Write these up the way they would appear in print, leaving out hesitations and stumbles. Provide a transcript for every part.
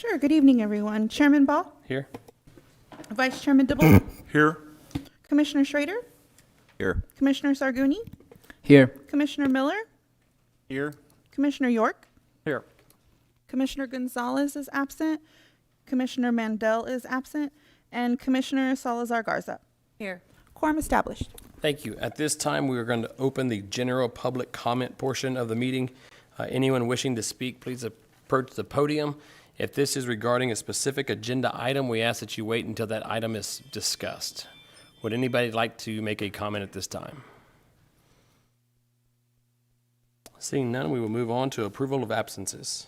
Sure. Good evening, everyone. Chairman Ball, Here. Vice Chairman Dibble, Here. Commissioner Schrader, Here. Commissioner Sarguni, Here. Commissioner Miller, Here. Commissioner York, Here. Commissioner Gonzalez is absent, Commissioner Mandel is absent, and Commissioner Salazar Garza. Here. Quorum established. Thank you. At this time, we are going to open the general public comment portion of the meeting. Anyone wishing to speak, please approach the podium. If this is regarding a specific agenda item, we ask that you wait until that item is discussed. Would anybody like to make a comment at this time? Seeing none, we will move on to approval of absences.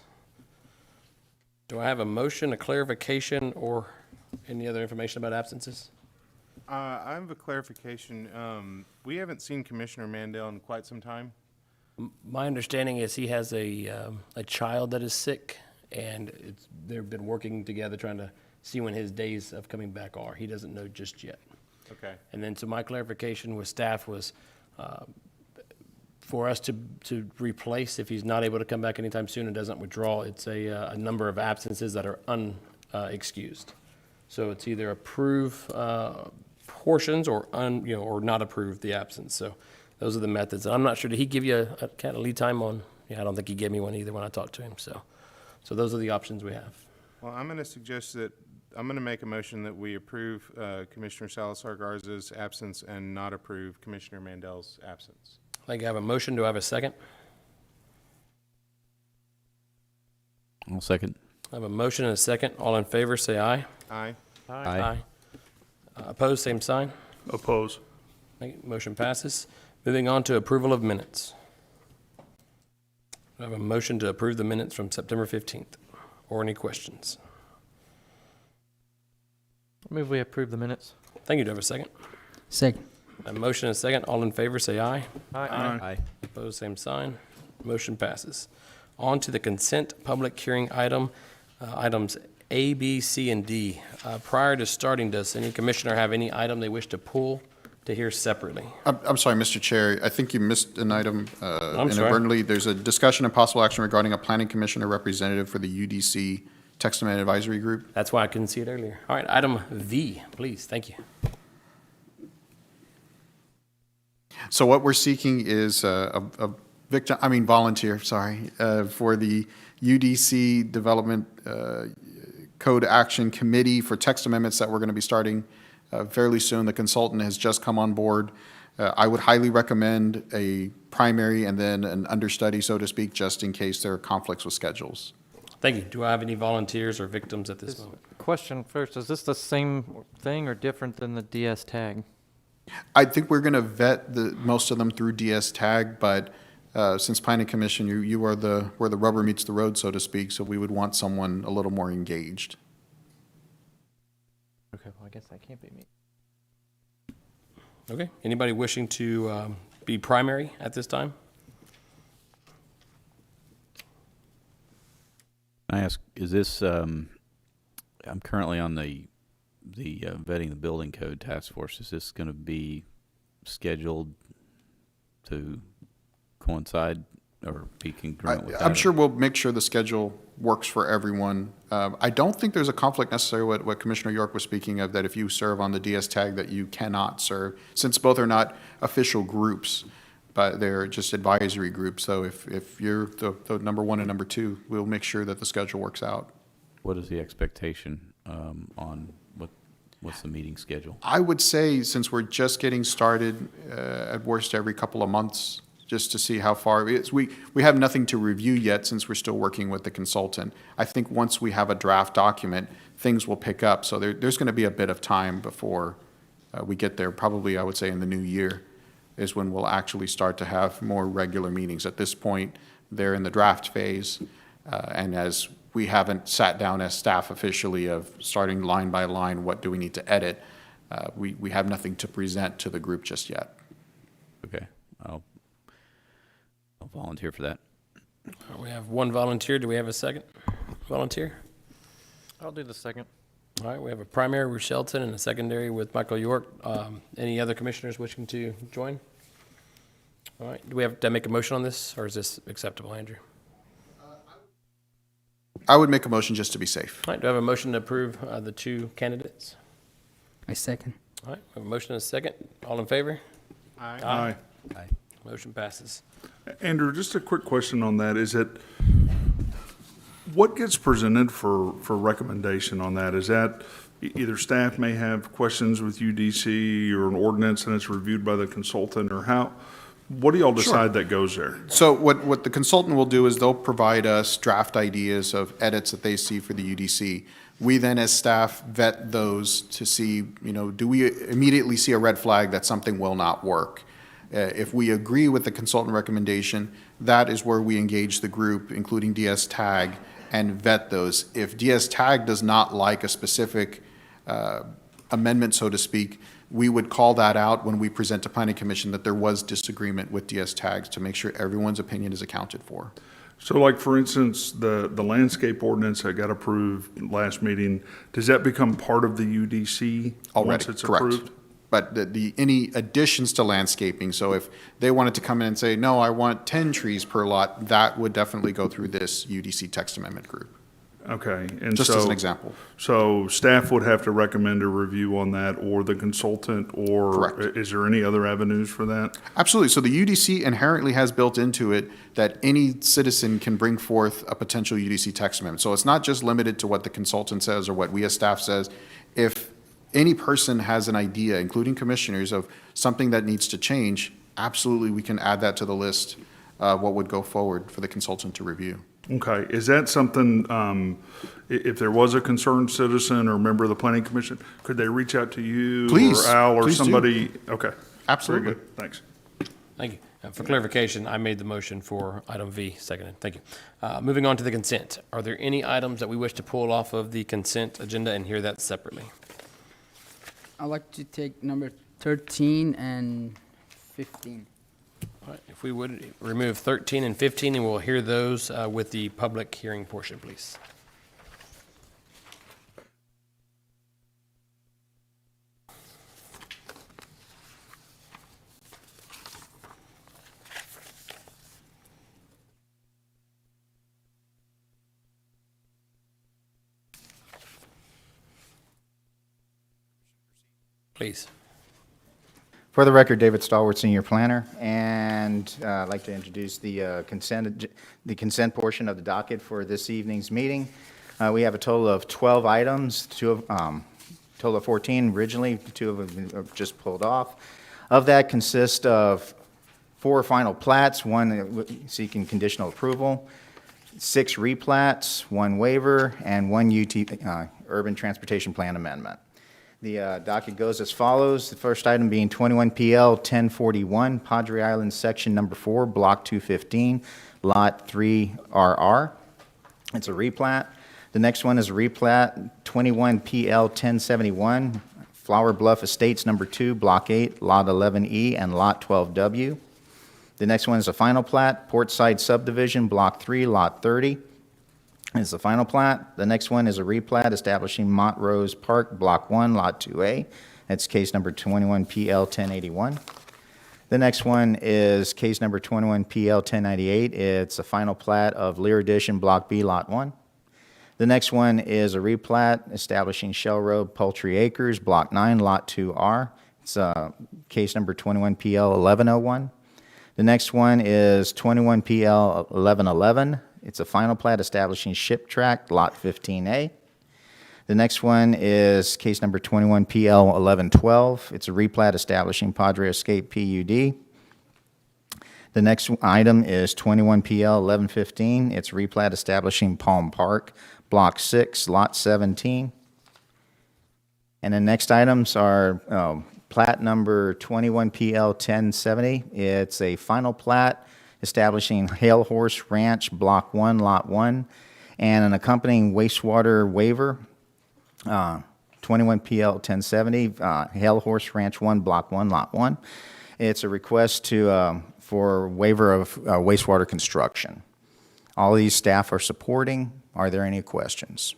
Do I have a motion, a clarification, or any other information about absences? I have a clarification. We haven't seen Commissioner Mandel in quite some time. My understanding is he has a child that is sick, and they've been working together trying to see when his days of coming back are. He doesn't know just yet. Okay. And then, so my clarification with staff was for us to replace, if he's not able to come back anytime soon and doesn't withdraw, it's a number of absences that are unexcused. So it's either approve portions or or not approve the absence. So those are the methods. I'm not sure, did he give you a kind of lead time on? Yeah, I don't think he gave me one either when I talked to him. So those are the options we have. Well, I'm going to suggest that, I'm going to make a motion that we approve Commissioner Salazar Garza's absence and not approve Commissioner Mandel's absence. I think I have a motion. Do I have a second? I'll second. I have a motion and a second. All in favor, say aye. Aye. Aye. Opposed, same sign. Oppose. Motion passes. Moving on to approval of minutes. I have a motion to approve the minutes from September 15th. Or any questions? I move we approve the minutes. Thank you. Do I have a second? Second. A motion and a second. All in favor, say aye. Aye. Opposed, same sign. Motion passes. On to the consent public hearing item, items A, B, C, and D. Prior to starting, does any commissioner have any item they wish to pull to hear separately? I'm sorry, Mr. Chair. I think you missed an item I'm sorry. inadvertently. There's a discussion and possible action regarding a planning commissioner representative for the UDC Text Amendment Advisory Group. That's why I couldn't see it earlier. All right, item V, please. Thank you. So what we're seeking is a volunteer, for the UDC Development Code Action Committee for text amendments that we're going to be starting fairly soon. The consultant has just come on board. I would highly recommend a primary and then an understudy, so to speak, just in case there are conflicts with schedules. Thank you. Do I have any volunteers or victims at this moment? Question first, is this the same thing or different than the DS tag? I think we're going to vet most of them through DS Tag, but since Planning Commission, you are where the rubber meets the road, so to speak, so we would want someone a little more engaged. Okay, well, I guess that can't be me. Okay. Anybody wishing to be primary at this time? I ask, is this, I'm currently on the vetting the building code task force. Is this going to be scheduled to coincide or be congruent with that? I'm sure we'll make sure the schedule works for everyone. I don't think there's a conflict necessarily what Commissioner York was speaking of, that if you serve on the DS tag that you cannot serve, since both are not official groups, but they're just advisory groups. So if you're the number one and number two, we'll make sure that the schedule works out. What is the expectation on what's the meeting schedule? I would say, since we're just getting started, at worst every couple of months, just to see how far it is. We have nothing to review yet since we're still working with the consultant. I think once we have a draft document, things will pick up. So there's going to be a bit of time before we get there. Probably, I would say, in the new year is when we'll actually start to have more regular meetings. At this point, they're in the draft phase, and as we haven't sat down as staff officially of starting line by line, what do we need to edit, we have nothing to present to the group just yet. Okay, I'll volunteer for that. We have one volunteer. Do we have a second volunteer? I'll do the second. All right, we have a primary with Shelton and a secondary with Michael York. Any other commissioners wishing to join? All right, do we have to make a motion on this, or is this acceptable, Andrew? I would make a motion just to be safe. All right, do I have a motion to approve the two candidates? I second. All right, we have a motion and a second. All in favor? Aye. Motion passes. Andrew, just a quick question on that. Is it, what gets presented for recommendation on that? Is that either staff may have questions with UDC or an ordinance and it's reviewed by the consultant, or how, what do y'all decide that goes there? So what the consultant will do is they'll provide us draft ideas of edits that they see for the UDC. We then, as staff, vet those to see, do we immediately see a red flag that something will not work? If we agree with the consultant recommendation, that is where we engage the group, including DS Tag, and vet those. If DS Tag does not like a specific amendment, so to speak, we would call that out when we present to Planning Commission that there was disagreement with DS Tags to make sure everyone's opinion is accounted for. So like, for instance, the landscape ordinance that got approved last meeting, does that become part of the UDC Already, once it's correct. approved? But any additions to landscaping, so if they wanted to come in and say, no, I want 10 trees per lot, that would definitely go through this UDC text amendment group, Okay, and just as an so, example. so staff would have to recommend a review on that, or the consultant, or Correct. is there any other avenues for that? Absolutely. So the UDC inherently has built into it that any citizen can bring forth a potential UDC text amendment. So it's not just limited to what the consultant says or what we as staff says. If any person has an idea, including commissioners, of something that needs to change, absolutely we can add that to the list, what would go forward for the consultant to review. Okay, is that something, if there was a concerned citizen or member of the planning commission, could they reach out to you? Please, Or Al or please do. somebody? Okay. Absolutely. Very good, thanks. Thank you. For clarification, I made the motion for item V, seconded. Thank you. Moving on to the consent. Are there any items that we wish to pull off of the consent agenda and hear that separately? I'd like to take number 13 and 15. All right, if we would remove 13 and 15, and we'll hear those with the public hearing portion, please. Please. For the record, David Stallworth, Senior Planner, and I'd like to introduce the consent portion of the docket for this evening's meeting. We have a total of 12 items, total of 14 originally, 2 of them are just pulled off. Of that consist of 4 final plats, 1 seeking conditional approval, 6 replats, 1 waiver, and 1 Urban Transportation Plan amendment. The docket goes as follows. The first item being 21 PL 1041, Padre Island, Section Number 4, Block 215, Lot 3 RR. It's a replat. The next one is a replat, 21 PL 1071, Flower Bluff Estates Number 2, Block 8, Lot 11E, and Lot 12W. The next one is a final plat, Portside Subdivision, Block 3, Lot 30. Is the final plat. The next one is a replat establishing Montrose Park, Block 1, Lot 2A. That's case number 21 PL 1081. The next one is case number 21 PL 1098. It's a final plat of Lear Addition, Block B, Lot 1. The next one is a replat establishing Shell Road, Poultry Acres, Block 9, Lot 2R. It's case number 21 PL 1101. The next one is 21 PL 1111. It's a final plat establishing Ship Track, Lot 15A. The next one is case number 21 PL 1112. It's a replat establishing Padre Escape PUD. The next item is 21 PL 1115. It's a replat establishing Palm Park, Block 6, Lot 17. And the next items are plat number 21 PL 1070. It's a final plat establishing Hale Horse Ranch, Block 1, Lot 1, and an accompanying wastewater waiver, 21 PL 1070, Hale Horse Ranch 1, Block 1, Lot 1. It's a request for waiver of wastewater construction. All these staff are supporting. Are there any questions?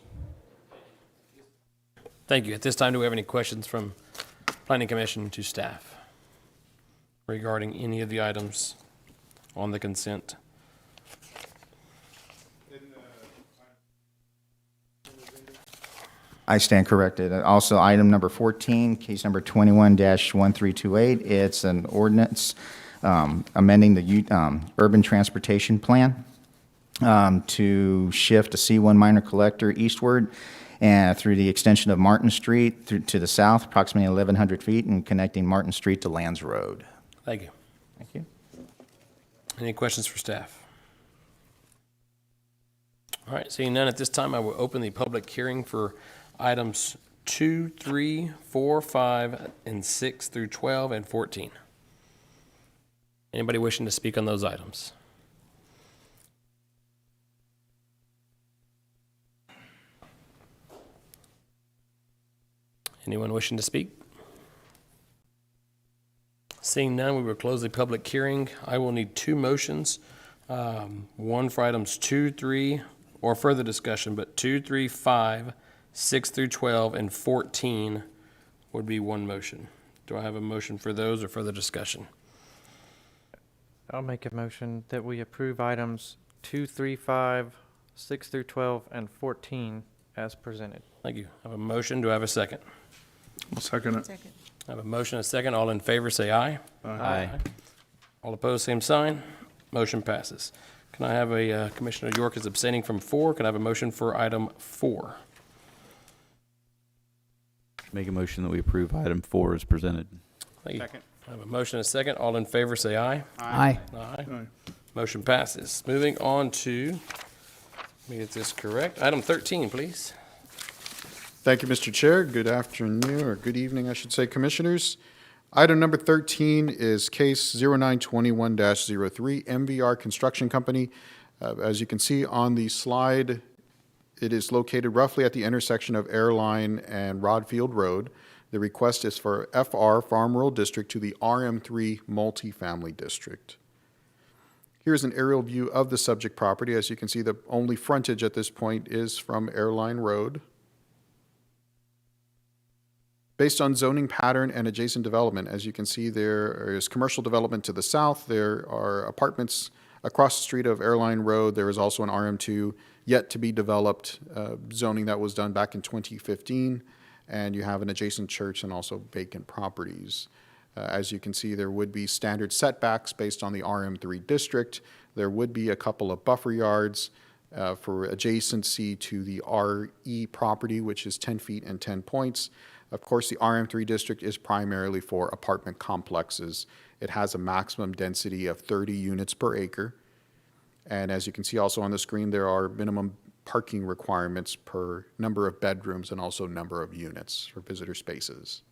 Thank you. At this time, do we have any questions from Planning Commission to staff regarding any of the items on the consent? I stand corrected. Also, item number 14, case number 21-1328, it's an ordinance amending the urban transportation plan to shift a C1 minor collector eastward and through the extension of Martin Street through to the south, approximately 1,100 feet, and connecting Martin Street to Lands Road. Thank you. Thank you. Any questions for staff? All right, seeing none at this time, I will open the public hearing for items 2, 3, 4, 5, and 6 through 12 and 14. Anybody wishing to speak on those items? Anyone wishing to speak? Seeing none, we will close the public hearing. I will need two motions, one for items 2, 3, or further discussion, but 2, 3, 5, 6 through 12, and 14 would be one motion. Do I have a motion for those or further discussion? I'll make a motion that we approve items 2, 3, 5, 6 through 12, and 14 as presented. Thank you. I have a motion. Do I have a second? I'll second it. I have a motion and a second. All in favor, say aye. Aye. All opposed, same sign. Motion passes. Can I have a, Commissioner York is abstaining from 4. Can I have a motion for item 4? Make a motion that we approve item 4 as presented. Thank you. Second. I have a motion and a second. All in favor, say aye. Aye. Aye. Aye. Motion passes. Moving on to, let me get this correct. Item 13, please. Thank you, Mr. Chair. Good afternoon, or good evening, I should say, Commissioners. Item number 13 is case 0921-03, MVR Construction Company. As you can see on the slide, it is located roughly at the intersection of Airline and Rodfield Road. The request is for FR, Farm Rural District, to the RM3 Multifamily District. Here's an aerial view of the subject property. As you can see, the only frontage at this point is from Airline Road. Based on zoning pattern and adjacent development, as you can see, there is commercial development to the south. There are apartments across the street of Airline Road. There is also an RM2 yet to be developed zoning that was done back in 2015. And you have an adjacent church and also vacant properties. As you can see, there would be standard setbacks based on the RM3 district. There would be a couple of buffer yards for adjacency to the RE property, which is 10 feet and 10 points. Of course, the RM3 district is primarily for apartment complexes. It has a maximum density of 30 units per acre. And as you can see also on the screen, there are minimum parking requirements per number of bedrooms and also number of units for visitor spaces.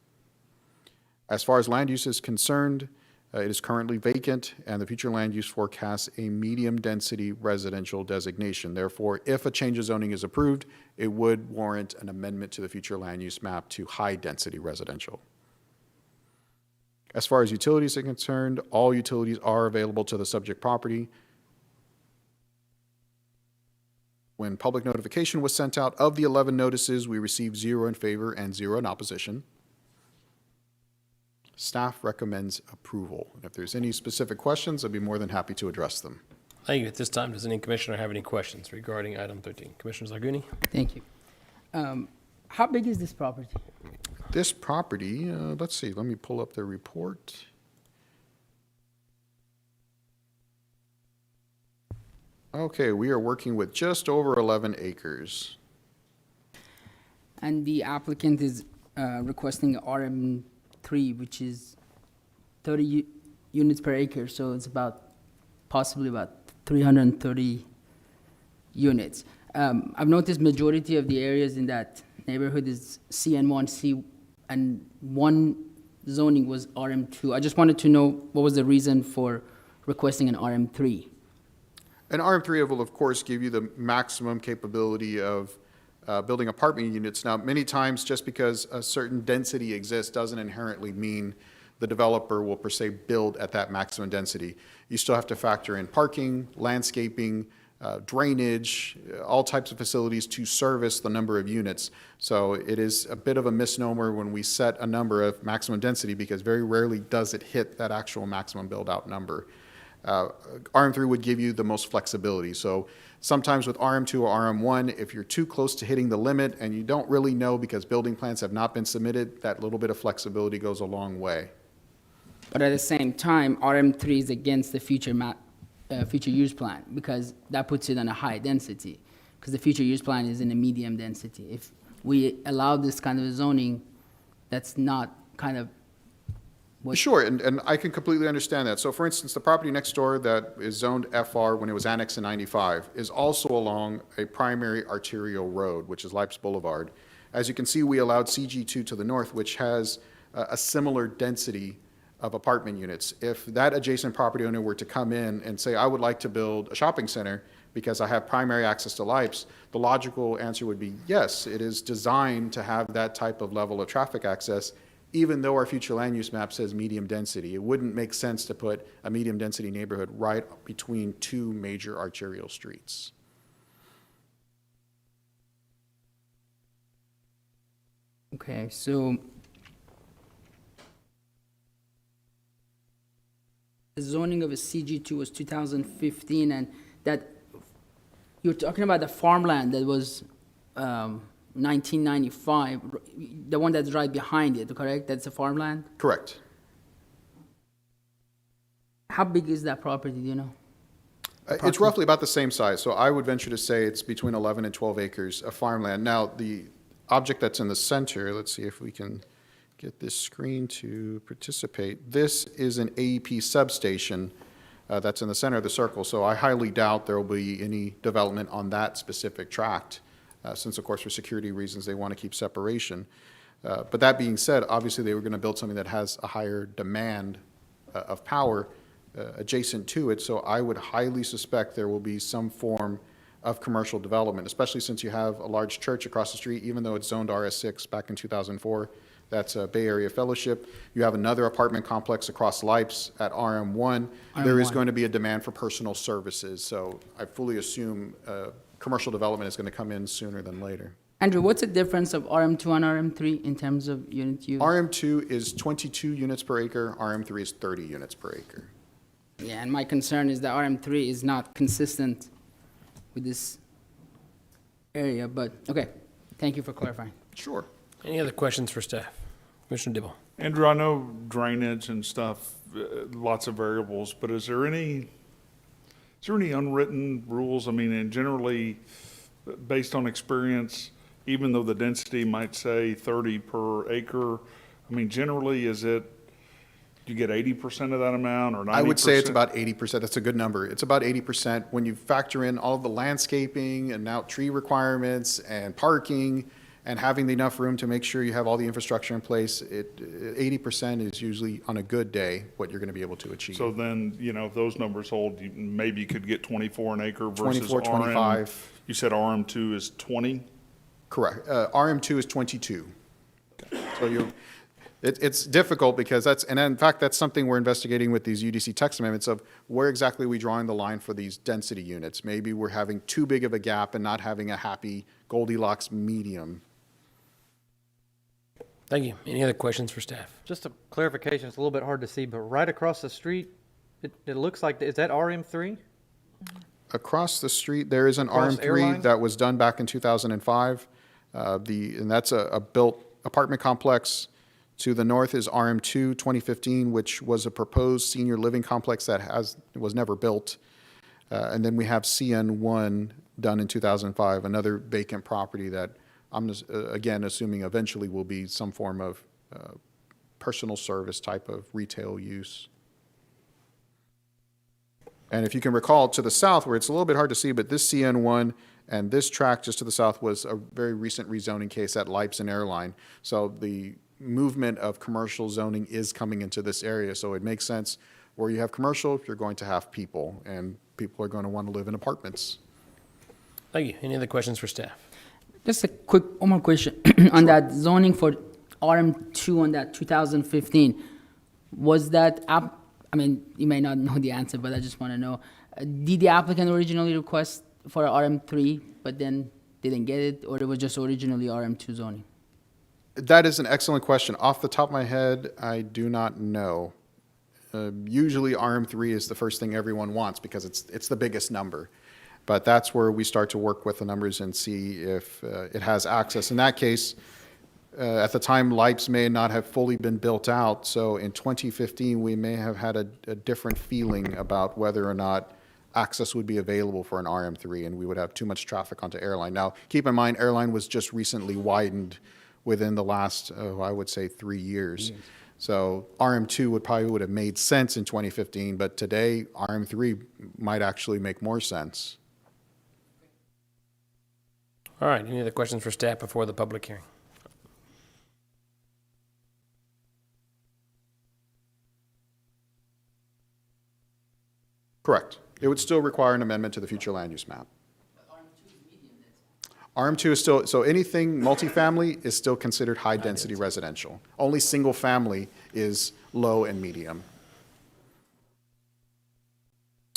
As far as land use is concerned, it is currently vacant, and the future land use forecasts a medium-density residential designation. Therefore, if a change of zoning is approved, it would warrant an amendment to the future land use map to high-density residential. As far as utilities are concerned, all utilities are available to the subject property. When public notification was sent out, of the 11 notices, we received 0 in favor and 0 in opposition. Staff recommends approval. If there's any specific questions, I'd be more than happy to address them. Thank you. At this time, does any commissioner have any questions regarding item 13? Commissioners Lagoon? Thank you. How big is this property? This property, let's see, let me pull up the report. Okay, we are working with just over 11 acres. And the applicant is requesting RM3, which is 30 units per acre, so it's possibly about 330 units. I've noticed majority of the areas in that neighborhood is CN1, C, and one zoning was RM2. I just wanted to know what was the reason for requesting an RM3? An RM3 will, of course, give you the maximum capability of building apartment units. Now, many times, just because a certain density exists doesn't inherently mean the developer will per se build at that maximum density. You still have to factor in parking, landscaping, drainage, all types of facilities to service the number of units. So it is a bit of a misnomer when we set a number of maximum density, because very rarely does it hit that actual maximum build-out number. RM3 would give you the most flexibility. So sometimes with RM2 or RM1, if you're too close to hitting the limit and you don't really know because building plans have not been submitted, that little bit of flexibility goes a long way. But at the same time, RM3 is against the future use plan because that puts it on a high density. Because the future use plan is in a medium density. If we allow this kind of zoning, that's not kind of what. Sure, and I can completely understand that. So for instance, the property next door that is zoned FR when it was annexed in 95 is also along a primary arterial road, which is Leipzig Boulevard. As you can see, we allowed CG2 to the north, which has a similar density of apartment units. If that adjacent property owner were to come in and say, I would like to build a shopping center because I have primary access to Leipzig, the logical answer would be yes, it is designed to have that type of level of traffic access, even though our future land use map says medium density. It wouldn't make sense to put a medium density neighborhood right between two major arterial streets. Okay, so the zoning of a CG2 was 2015, and that, you're talking about the farmland that was 1995, the one that's right behind it, correct? That's a farmland? Correct. How big is that property, do you know? It's roughly about the same size, so I would venture to say it's between 11 and 12 acres of farmland. Now, the object that's in the center, let's see if we can get this screen to participate. This is an AEP substation that's in the center of the circle, so I highly doubt there will be any development on that specific tract, since, of course, for security reasons, they want to keep separation. But that being said, obviously, they were going to build something that has a higher demand of power adjacent to it, so I would highly suspect there will be some form of commercial development, especially since you have a large church across the street, even though it's zoned RS6 back in 2004. That's a Bay Area Fellowship. You have another apartment complex across Leipzig at RM1. There is going to be a demand for personal services, so I fully assume commercial development is going to come in sooner than later. Andrew, what's the difference of RM2 and RM3 in terms of unit use? RM2 is 22 units per acre, RM3 is 30 units per acre. Yeah, and my concern is that RM3 is not consistent with this area, but, okay, thank you for clarifying. Sure. Any other questions for staff? Commissioner Dibble? Andrew, I know drainage and stuff, lots of variables, but is there any unwritten rules? I mean, and generally, based on experience, even though the density might say 30 per acre, I mean, generally, is it, you get 80% of that amount or 90%? I would say it's about 80%. That's a good number. It's about 80% when you factor in all of the landscaping and now tree requirements and parking and having enough room to make sure you have all the infrastructure in place. 80% is usually, on a good day, what you're going to be able to achieve. So then, if those numbers hold, maybe you could get 24 an acre versus 24, 25. You said RM2 is 20? Correct. RM2 is 22. So it's difficult because and in fact, that's something we're investigating with these UDC text amendments of where exactly are we drawing the line for these density units. Maybe we're having too big of a gap and not having a happy Goldilocks medium. Thank you. Any other questions for staff? Just a clarification, it's a little bit hard to see, but right across the street, it looks like, is that RM3? Across the street, there is an Across RM3 Airline? that was done back in 2005. And that's a built apartment complex. To the north is RM2 2015, which was a proposed senior living complex that was never built. And then we have CN1 done in 2005, another vacant property that I'm just, again assuming eventually will be some form of personal service type of retail use. And if you can recall, to the south, where it's a little bit hard to see, but this CN1 and this tract just to the south was a very recent rezoning case at Leipzig and Airline. So the movement of commercial zoning is coming into this area. So it makes sense where you have commercial, you're going to have people, and people are going to want to live in apartments. Thank you. Any other questions for staff? Just a quick, one more question on that zoning for RM2 on that 2015. Was that, I mean, you may not know the answer, but I just want to know, did the applicant originally request for RM3, but then didn't get it, or it was just originally RM2 zoning? That is an excellent question. Off the top of my head, I do not know. Usually RM3 is the first thing everyone wants because it's the biggest number. But that's where we start to work with the numbers and see if it has access. In that case, at the time, LIPES may not have fully been built out, so in 2015, we may have had a different feeling about whether or not access would be available for an RM3, and we would have too much traffic onto Airline. Now, keep in mind, Airline was just recently widened within the last, I would say, 3 years. So RM2 would have made sense in 2015, but today, RM3 might actually make more sense. All right, any other questions for staff before the public hearing? Correct. It would still require an amendment to the future land use map. RM2 is still, so anything multifamily is still considered high-density residential. Only single-family is low and medium.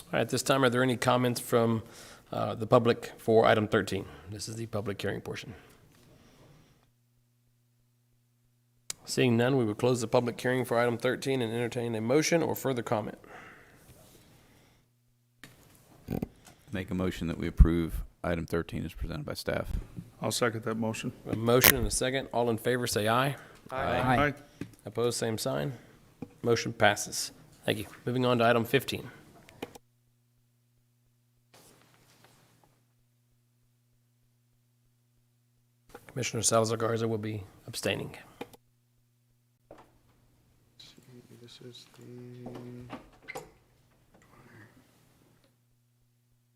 All right, at this time, are there any comments from the public for item 13? This is the public hearing portion. Seeing none, we will close the public hearing for item 13 and entertain a motion or further comment. Make a motion that we approve item 13 as presented by staff. I'll second that motion. A motion and a second. All in favor, say aye. Aye. Opposed, same sign. Motion passes. Thank you. Moving on to item 15. Commissioner Salazar Garza will be abstaining. This is the...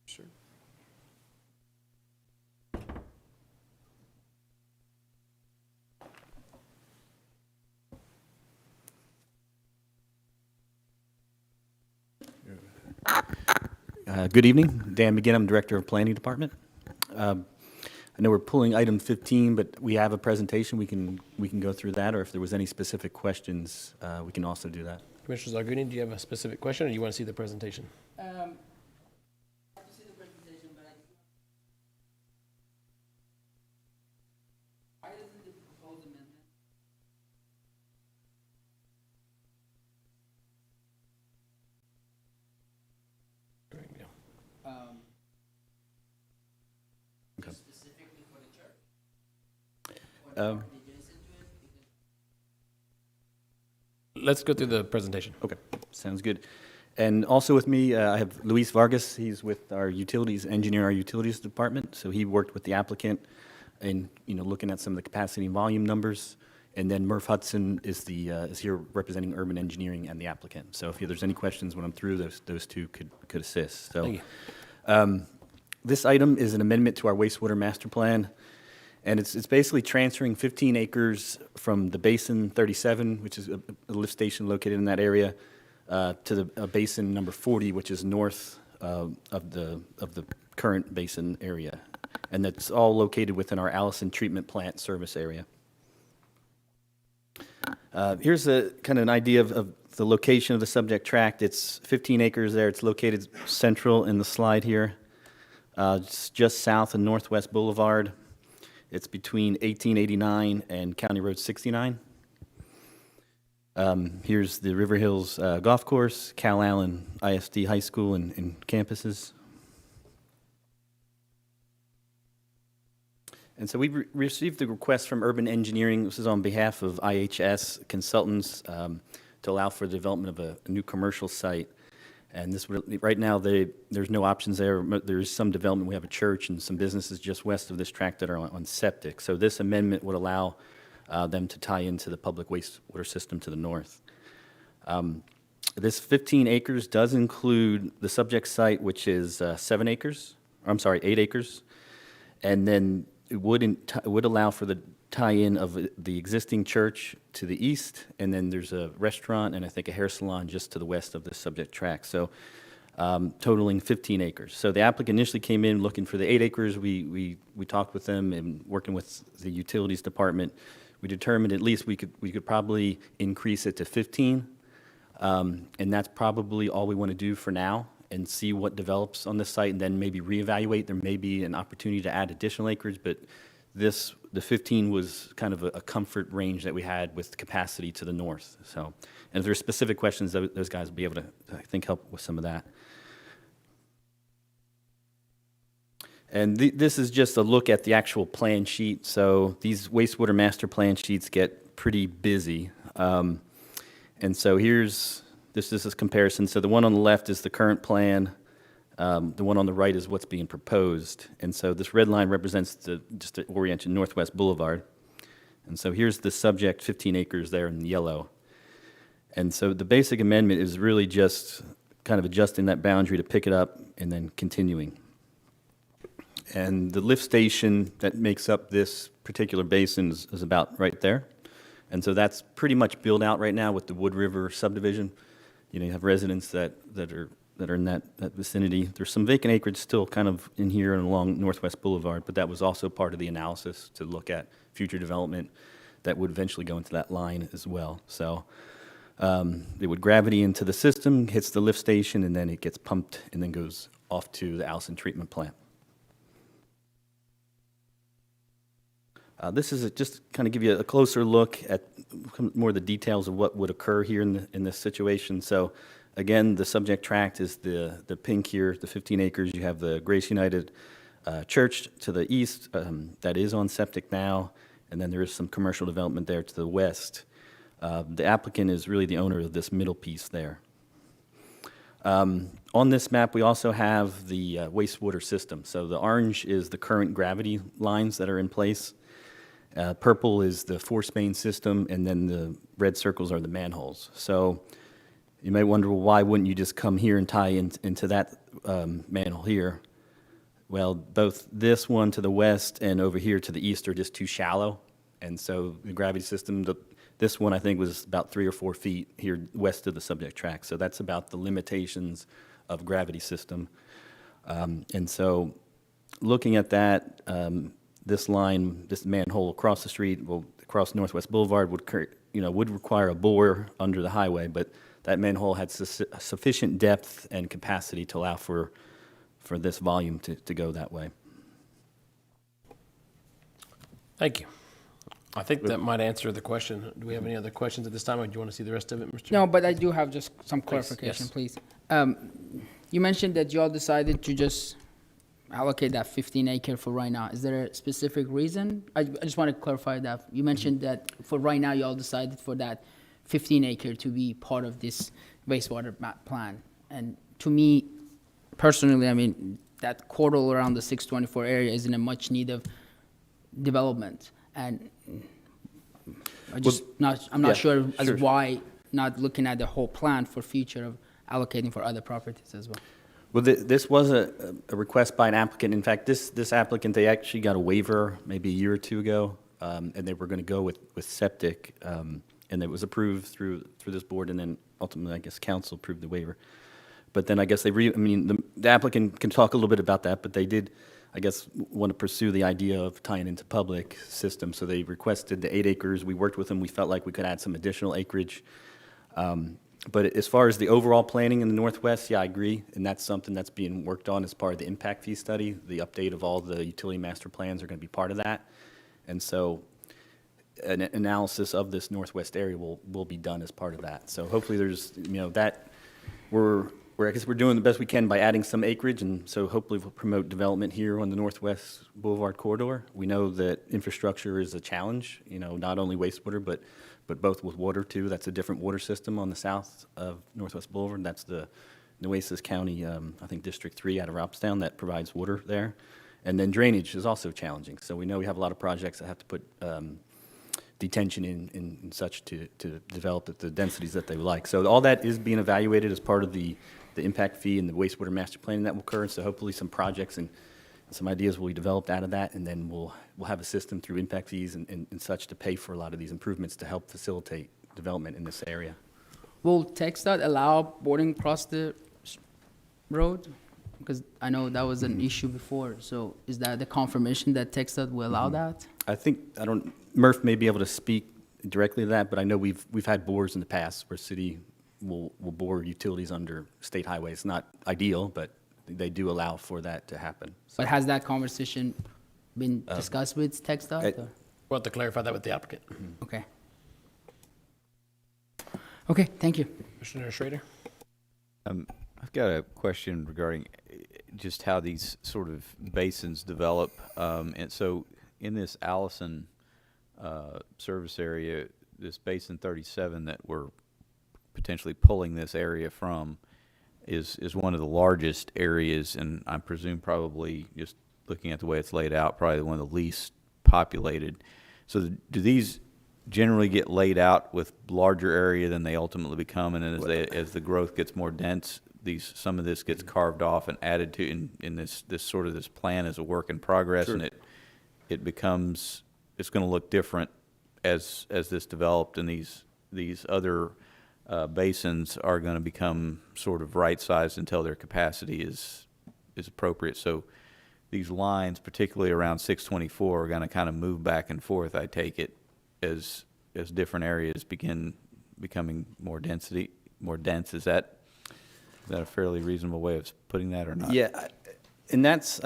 Sure. Good evening. Dan McGinn, I'm Director of Planning Department. I know we're pulling item 15, but we have a presentation. We can go through that, or if there was any specific questions, we can also do that. Commissioner Lagoon, do you have a specific question, or do you want to see the presentation? Let's go through the presentation. Okay, sounds good. And also with me, I have Luis Vargas. He's with our utilities engineer, our utilities department. So he worked with the applicant and, looking at some of the capacity and volume numbers. And then Murph Hudson is here representing urban engineering and the applicant. So if there's any questions when I'm through, those two could assist. So Thank you. This item is an amendment to our wastewater master plan. And it's basically transferring 15 acres from the Basin 37, which is a lift station located in that area, to the Basin number 40, which is north of the current Basin area. And that's all located within our Allison Treatment Plant service area. Here's a kind of an idea of the location of the subject tract. It's 15 acres there. It's located central in the slide here. It's just south of Northwest Boulevard. It's between 1889 and County Road 69. Here's the River Hills Golf Course, Cal Allen ISD High School and campuses. And so we received the request from Urban Engineering. This is on behalf of IHS Consultants to allow for the development of a new commercial site. And this right now, there's no options there. There's some development. We have a church and some businesses just west of this tract that are on septic. So this amendment would allow them to tie into the public wastewater system to the north. This 15 acres does include the subject site, which is 8 acres. And then it would allow for the tie-in of the existing church to the east, and then there's a restaurant and I think a hair salon just to the west of the subject tract. So totaling 15 acres. So the applicant initially came in looking for the 8 acres. We talked with them and working with the utilities department. We determined at least we could probably increase it to 15, and that's probably all we want to do for now and see what develops on this site and then maybe reevaluate. There may be an opportunity to add additional acreage, but the 15 was kind of a comfort range that we had with capacity to the north. So, and if there's specific questions, those guys will be able to, I think, help with some of that. And this is just a look at the actual plan sheet. So these wastewater master plan sheets get pretty busy. And so this is a comparison. So the one on the left is the current plan. The one on the right is what's being proposed. And so this red line represents just to orient you Northwest Boulevard. And so here's the subject 15 acres there in yellow. And so the basic amendment is really just kind of adjusting that boundary to pick it up and then continuing. And the lift station that makes up this particular basin is about right there. And so that's pretty much built out right now with the Wood River subdivision. You know, you have residents that are in that vicinity. There's some vacant acreage still kind of in here and along Northwest Boulevard, but that was also part of the analysis to look at future development that would eventually go into that line as well. So it would gravity into the system, hits the lift station, and then it gets pumped and then goes off to the Allison treatment plant. This is just kind of give you a closer look at more of the details of what would occur here in this situation. So again, the subject tract is the pink here, the 15 acres. You have the Grace United Church to the east that is on septic now, and then there is some commercial development there to the west. The applicant is really the owner of this middle piece there. On this map, we also have the wastewater system. So the orange is the current gravity lines that are in place. Purple is the force main system, and then the red circles are the manholes. So you may wonder, well, why wouldn't you just come here and tie into that manhole here? Well, both this one to the west and over here to the east are just too shallow. And so the gravity system, this one I think was about 3 or 4 feet here west of the subject tract. So that's about the limitations of gravity system. And so looking at that, this line, this manhole across the street, across Northwest Boulevard would require a bore under the highway, but that manhole had sufficient depth and capacity to allow for this volume to go that way. Thank you. I think that might answer the question. Do we have any other questions at this time, or do you want to see the rest of it, Mr.? No, but I do have just some Please, clarification, yes. please. You mentioned that you all decided to just allocate that 15 acre for right now. Is there a specific reason? I just want to clarify that. You mentioned that for right now, you all decided for that 15 acre to be part of this wastewater plan. And to me, personally, I mean, that quarter around the 624 area is in a much need of development. And I'm not sure as why not looking at the whole plan for future of allocating for other properties as well. Well, this was a request by an applicant. In fact, this applicant, they actually got a waiver maybe a year or two ago, and they were going to go with septic, and it was approved through this board, and then ultimately, I guess, council approved the waiver. But then I guess the applicant can talk a little bit about that, but they did, I guess, want to pursue the idea of tying into public system. So they requested the 8 acres. We worked with them. We felt like we could add some additional acreage. But as far as the overall planning in the Northwest, yeah, I agree, and that's something that's being worked on as part of the impact fee study. The update of all the utility master plans are going to be part of that. And so an analysis of this Northwest area will be done as part of that. So hopefully there's, that I guess we're doing the best we can by adding some acreage, and so hopefully we'll promote development here on the Northwest Boulevard corridor. We know that infrastructure is a challenge, not only wastewater, but both with water too. That's a different water system on the south of Northwest Boulevard. That's the Nueces County, I think District 3 out of Robstown that provides water there. And then drainage is also challenging. So we know we have a lot of projects that have to put detention in such to develop at the densities that they would like. So all that is being evaluated as part of the impact fee and the wastewater master planning that will occur. So hopefully some projects and some ideas will be developed out of that, and then we'll have a system through impact fees and such to pay for a lot of these improvements to help facilitate development in this area. Will TxDOT allow boarding across the road? Because I know that was an issue before. So is that the confirmation that TxDOT will allow that? I think, Murph may be able to speak directly to that, but I know we've had bores in the past where city will bore utilities under state highways. Not ideal, but they do allow for that to happen. So. But has that conversation been discussed with TxDOT? I- or- We'll have to clarify that with the applicant. Okay. Okay, thank you. Commissioner Schrader? I've got a question regarding just how these sort of basins develop. And so in this Allison service area, this basin 37 that we're potentially pulling this area from is one of the largest areas, and I presume probably, just looking at the way it's laid out, probably one of the least populated. So do these generally get laid out with larger area than they ultimately become, and as the growth gets more dense, some of this gets carved off and added to in this sort of this plan as a work in progress, and it becomes, it's going to look different as this developed, and these other basins are going to become sort of right-sized until their capacity is appropriate. So these lines, particularly around 624, are going to kind of move back and forth, I take it, as different areas begin becoming more dense. Is that a fairly reasonable way of putting that, or not? Yeah, and that's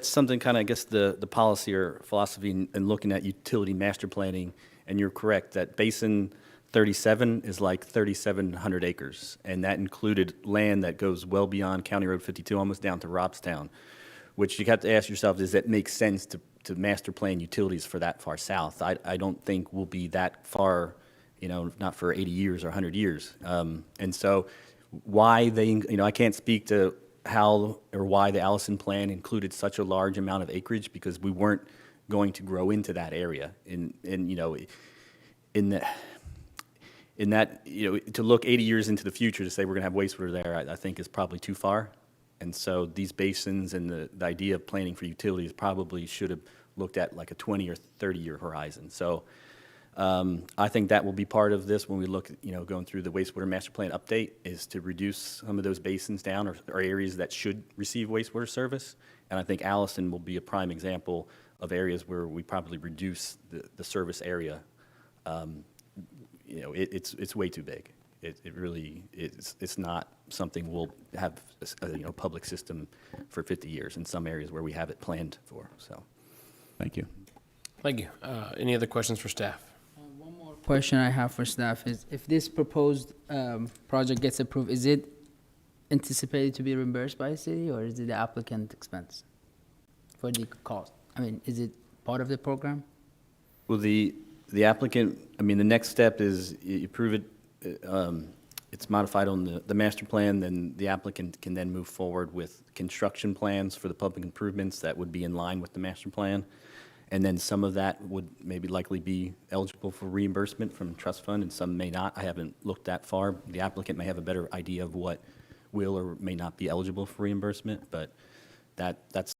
something kind of, I guess, the policy or philosophy in looking at utility master planning, and you're correct that Basin 37 is like 3,700 acres, and that included land that goes well beyond County Road 52, almost down to Robstown, which you have to ask yourself, does that make sense to master plan utilities for that far south? I don't think we'll be that far, not for 80 years or 100 years. And so why I can't speak to how or why the Allison plan included such a large amount of acreage, because we weren't going to grow into that area. To look 80 years into the future to say we're going to have wastewater there, I think is probably too far. And so these basins and the idea of planning for utilities probably should have looked at like a 20 or 30-year horizon. So I think that will be part of this when we look, going through the wastewater master plan update, is to reduce some of those basins down or areas that should receive wastewater service. And I think Allison will be a prime example of areas where we probably reduce the service area. It's way too big. It really, it's not something we'll have a public system for 50 years in some areas where we have it planned for, so. Thank you. Thank you. Any other questions for staff? One more question I have for staff is, if this proposed project gets approved, is it anticipated to be reimbursed by the city, or is it the applicant expense for the cost? Is it part of the program? Well, the applicant, the next step is you approve it, it's modified on the master plan, then the applicant can then move forward with construction plans for the public improvements that would be in line with the master plan. And then some of that would maybe likely be eligible for reimbursement from trust fund, and some may not. I haven't looked that far. The applicant may have a better idea of what will or may not be eligible for reimbursement, but that's